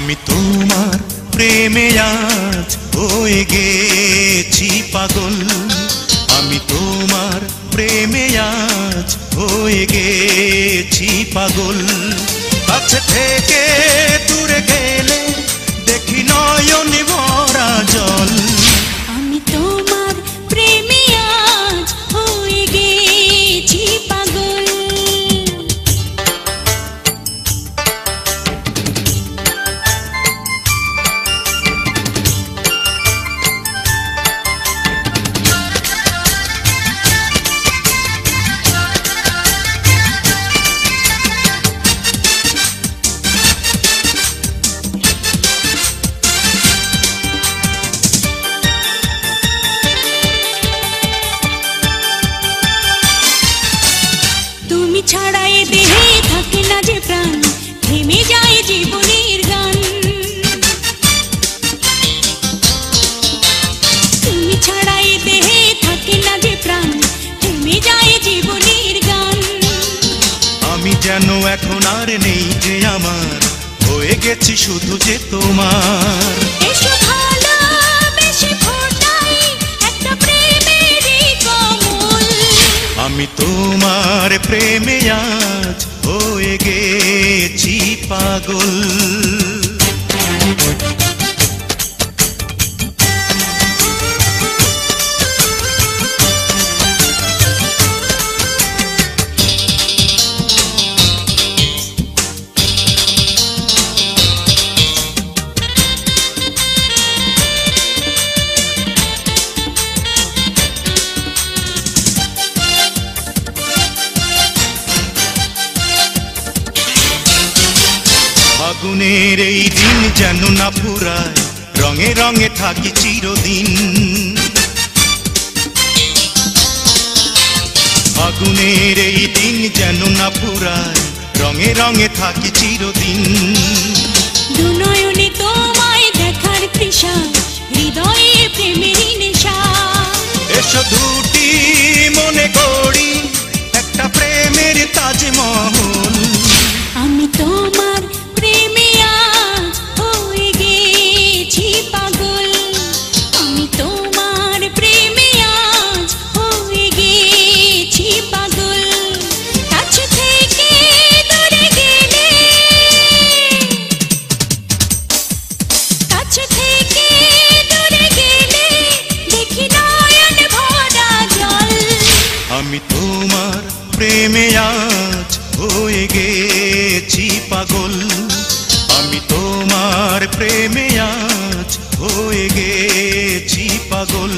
আমি তোমার প্রেমে আজ হয়ে গেছি পাগল। আমি তোমার প্রেমে আজ হয়ে গেছি পাগল। কাছে থেকে দূরে গেলে দেখি নয়ন ভরা জল। আমি তোমার প্রেমে আজ হয়ে গেছি পাগল। তুমি ছাড়া এ দেহে থাকে না যে প্রাণ, থেমে যায় জীবনের গান। তুমি ছাড়া এ দেহে থাকে না যে প্রাণ, থেমে যায় জীবনের গান। আমি যেন এখন আর নেই যে আমার, হয়ে গেছি শুধু যে তোমার। এসো ভালোবেসে ফোটাই একটা প্রেমেরই কমল। আমি তোমার প্রেমে আজ হয়ে গেছি পাগল। ফাগুনের এই দিন যেন না ফুরায়, রঙে রঙে থাকি চিরদিন। ফাগুনের এই দিন যেন না ফুরায়, রঙে রঙে থাকি চিরদিন। দুনয়নে তোমায় দেখার তৃষা, হৃদয়ে প্রেমেরই নেশা। এসো দুটি মনে করি একটা প্রেমের তাজমহল। আমি তোমার প্রেমে আজ হয়ে গেছি পাগল। আমি তোমার প্রেমে আজ হয়ে গেছি পাগল। কাছে থেকে দূরে গেলে, কাছে থেকে দূরে গেলে দেখি নয়ন ভরা জল। আমি তোমার প্রেমে আজ হয়ে গেছি পাগল। আমি তোমার প্রেমে আজ হয়ে গেছি পাগল।